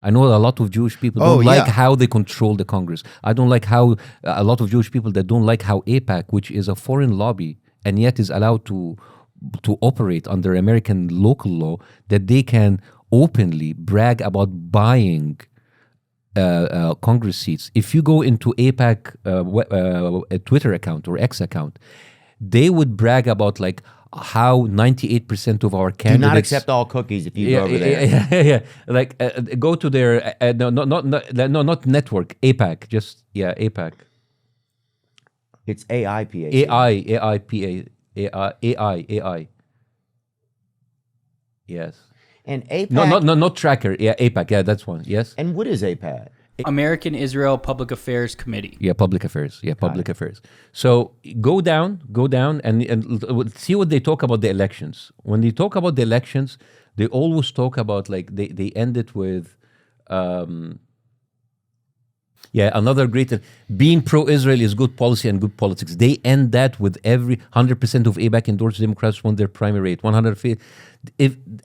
I know a lot of Jewish people don't like how they control the Congress. I don't like how a lot of Jewish people that don't like how AIPAC, which is a foreign lobby and yet is allowed to operate under American local law, that they can openly brag about buying Congress seats. If you go into AIPAC a Twitter account or X account, they would brag about like how 98% of our candidates... Do not accept all cookies if you go over there. Yeah. Like, go to their... not network, AIPAC. Just, AIPAC. It's AIPAC. AI. Yes. And AIPAC... No, not tracker. Yeah, AIPAC. Yeah, that's one. Yes. And what is AIPAC? American Israel Public Affairs Committee. Yeah, public affairs. Yeah, public affairs. So go down and see what they talk about the elections. When they talk about the elections, they always talk about like they end it with another great being pro-Israel is good policy and good politics. They end that with every 100% of AIPAC endorsed Democrats won their primary rate. 150.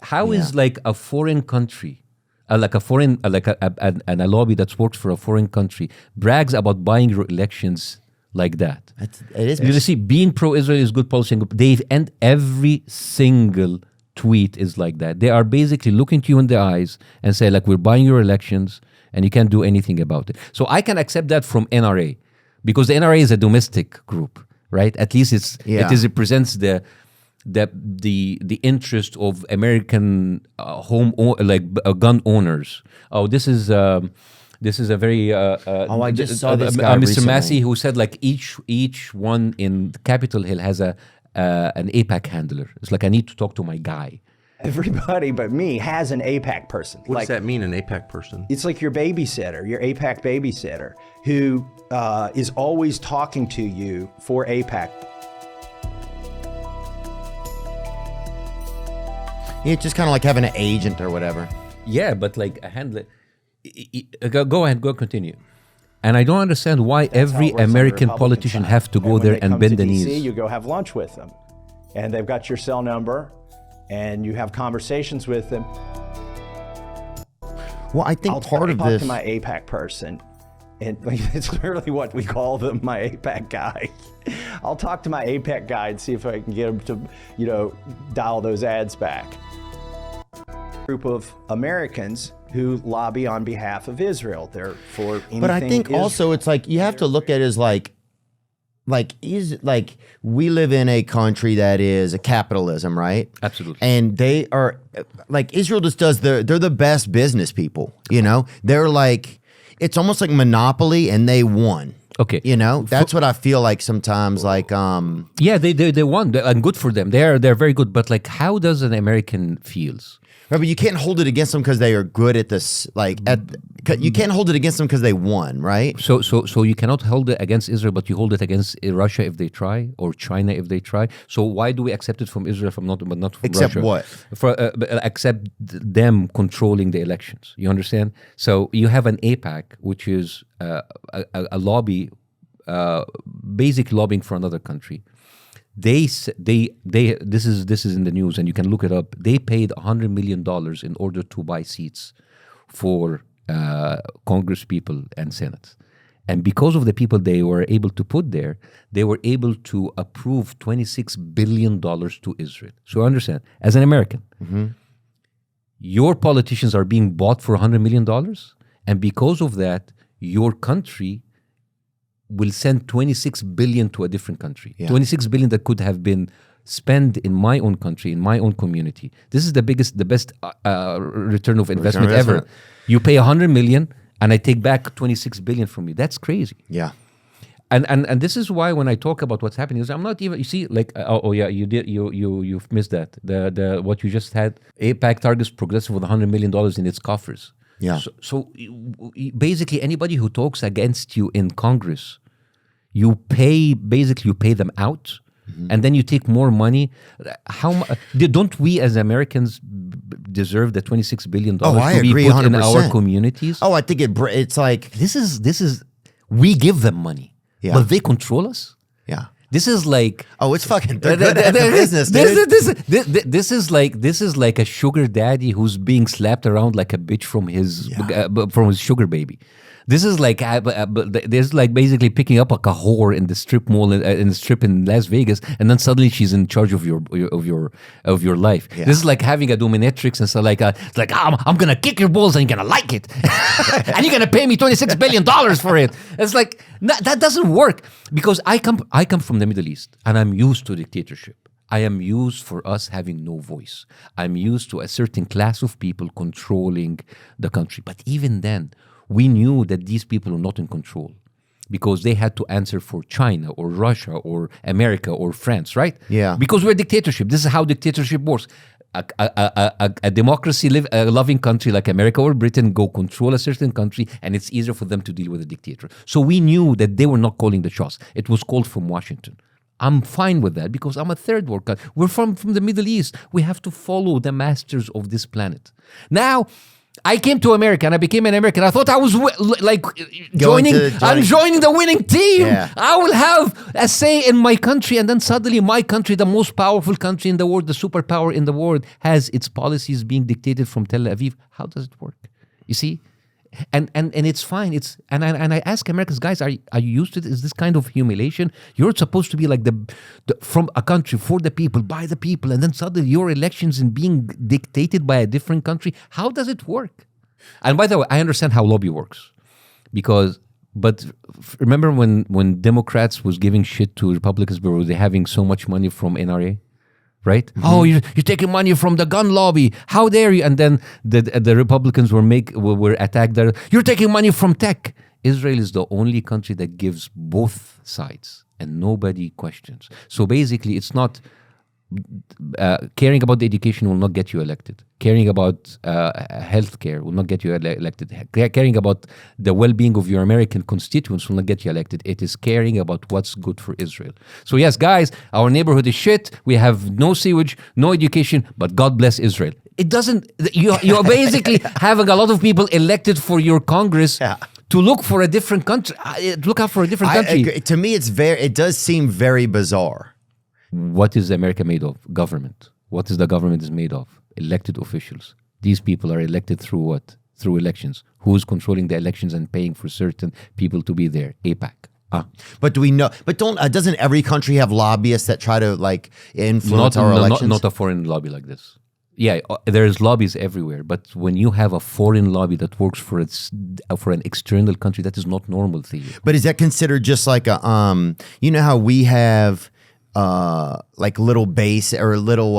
How is like a foreign country, like a foreign, like a lobby that's worked for a foreign country brags about buying your elections like that? It is. You see, being pro-Israel is good policy and good. They end every single tweet is like that. They are basically looking to you in the eyes and say like, we're buying your elections and you can't do anything about it. So I can accept that from NRA because the NRA is a domestic group, right? At least it represents the interest of American gun owners. Oh, this is a very I just saw this guy Mr. recently. Massey, who said like each one in Capitol Hill has an AIPAC handler. It's like, I need to talk to my guy. Everybody but me has an AIPAC person. What does that mean, an AIPAC person? It's like your babysitter, your AIPAC babysitter, who is always talking to you for AIPAC. It's just kind of like having an agent or whatever. Yeah, but like a handler. Go ahead, continue. And I don't understand why every American politician have to go there and bend the knees. You go have lunch with them, and they've got your cell number, and you have conversations with them. Well, I think part of this... I'll talk to my AIPAC person, and it's literally what we call them, my AIPAC guy. I'll talk to my AIPAC guy and see if I can get him to, dial those ads back. Group of Americans who lobby on behalf of Israel. They're for anything. But I think also it's like you have to look at it as like we live in a country that is a capitalism, right? Absolutely. And they are like Israel just does they're the best business people, They're like it's almost like monopoly and they won. Okay. That's what I feel like sometimes they won and good for them. They're very good, but like how does an American feels? Right, but you can't hold it against them because they are good at this. You can't hold it against them because they won, right? So you cannot hold it against Israel, but you hold it against Russia if they try, or China if they try. So why do we accept it from Israel, but not from Except Russia? What? Except them controlling the elections. You understand? So you have an AIPAC, which is a lobby, basic lobbying for another country. This is in the news and you can look it up. They paid $100 million in order to buy seats for Congress people and Senate. And because of the people they were able to put there, they were able to approve $26 billion to Israel. So understand, as an American, your politicians are being bought for $100 million. And because of that, your country will send 26 billion to a different country. Yeah. 26 billion that could have been spent in my own country, in my own community. This is the best return of investment ever. You pay 100 million and I take back 26 billion from you. That's crazy. Yeah. And this is why when I talk about what's happening is I'm not even, you see, like, you've missed that. The what you just had, AIPAC targets progressive with $100 million in its coffers. Yeah. So basically, anybody who talks against you in Congress, you pay them out, and then you take more money. Don't we as Americans deserve the $26 billion to be put 100%. in our communities? Oh, I think it's like this is we give them money, but they control us. Yeah. This is like it's fucking. They're good at the business, dude. This is like a sugar daddy who's being slapped around like a bitch from his sugar baby. This is like there's like basically picking up like a whore in the strip mall in the strip in Las Vegas, and then suddenly she's in charge of your life. Yeah. This is like having a dominatrix, and so like it's like I'm gonna kick your balls and you're gonna like it, and you're gonna pay me $26 billion for it. It's like that doesn't work because I come from the Middle East and I'm used to dictatorship. I am used for us having no voice. I'm used to a certain class of people controlling the country. But even then, we knew that these people were not in control because they had to answer for China or Russia or America or France, right? Yeah. Because we're a dictatorship. This is how dictatorship works. A democracy-loving country like America or Britain go control a certain country, and it's easier for them to deal with a dictator. So we knew that they were not calling the shots. It was called from Washington. I'm fine with that because I'm a third world country. We're from the Middle East. We have to follow the masters of this planet. Now, I came to America and I became an American. I thought I was joining the winning team. Yeah. I will have a say in my country, and then suddenly my country, the most powerful country in the world, the superpower in the world, has its policies being dictated from Tel Aviv. How does it work? You see? And it's fine. And I ask Americans, guys, are you used to this? Is this kind of humiliation? You're supposed to be like the from a country for the people, by the people, and then suddenly your elections and being dictated by a different country. How does it work? And by the way, I understand how lobby works, but remember when Democrats was giving shit to Republicans because they're having so much money from NRA? Right? Mm-hmm. Oh, you're taking money from the gun lobby. How dare you? And then the Republicans were attacked there. You're taking money from tech. Israel is the only country that gives both sides and nobody questions. So basically, it's not caring about the education will not get you elected. Caring about healthcare will not get you elected. Caring about the well-being of your American constituents will not get you elected. It is caring about what's good for Israel. So yes, guys, our neighborhood is shit. We have no sewage, no education, but God bless Israel. It doesn't. You're basically having a lot of people elected for your Congress. Yeah. To look for a different country, look out for a different country. Agree. To me, it does seem very bizarre. What is America made of? Government. What is the government is made of? Elected officials. These people are elected through what? Through elections. Who is controlling the elections and paying for certain people to be there? AIPAC. But do we know? But doesn't every country have lobbyists that try to like influence our elections? Not a foreign lobby like this. Yeah, there's lobbies everywhere, but when you have a foreign lobby that works for an external country, that is not normal, Theo. But is that considered just like a you know how we have like little base or little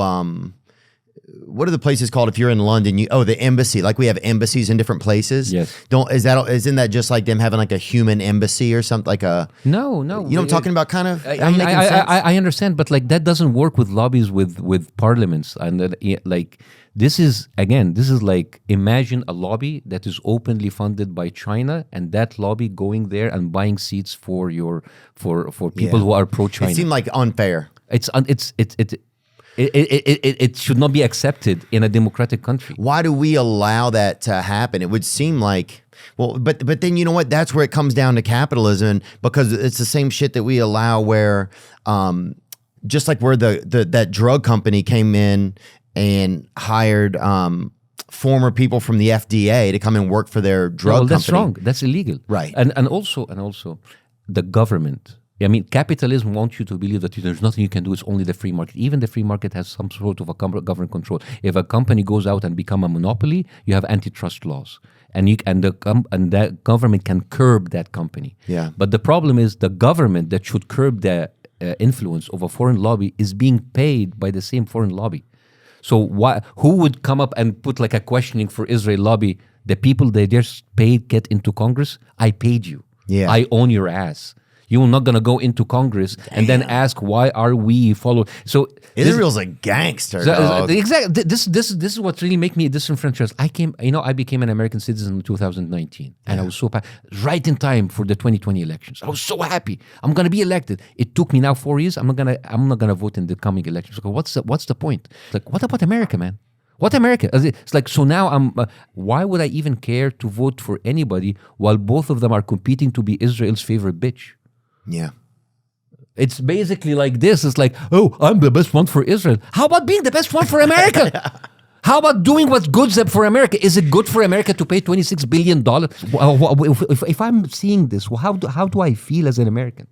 what are the places called if you're in London? The embassy. Like we have embassies in different places. Yes. Isn't that just like them having like a human embassy or something? Like a no. You know what I'm talking about? Kind of. I understand, but like that doesn't work with lobbies with parliaments, and like this is like imagine a lobby that is openly funded by China, and that lobby going there and buying seats for people who are pro-China. It seemed like unfair. It should not be accepted in a democratic country. Why do we allow that to happen? It would seem like, well, but then you know what? That's where it comes down to capitalism, because it's the same shit that we allow where, just like where that drug company came in and hired former people from the FDA to come and work for their drug company. That's wrong. That's illegal. Right. And also the government. I mean, capitalism wants you to believe that there's nothing you can do. It's only the free market. Even the free market has some sort of a government control. If a company goes out and become a monopoly, you have antitrust laws, and the government can curb that company. Yeah. But the problem is the government that should curb the influence of a foreign lobby is being paid by the same foreign lobby. So who would come up and put like a questioning for Israel lobby? The people they just paid get into Congress. I paid you. Yeah. I own your ass. You're not going to go into Congress and then ask why are we following. So Israel's a gangster. Dog. Exactly. This is what really made me disenfranchised. I became an American citizen in 2019, and I was so right in time for the 2020 elections. I was so happy. I'm going to be elected. It took me now 4 years. I'm not going to vote in the coming elections. What's the point? It's like, what about America, man? What America? It's like, so now why would I even care to vote for anybody while both of them are competing to be Israel's favorite bitch? Yeah. It's basically like this. It's like, oh, I'm the best one for Israel. How about being the best one for America? How about doing what's good for America? Is it good for America to pay $26 billion? If I'm seeing this, how do I feel as an American?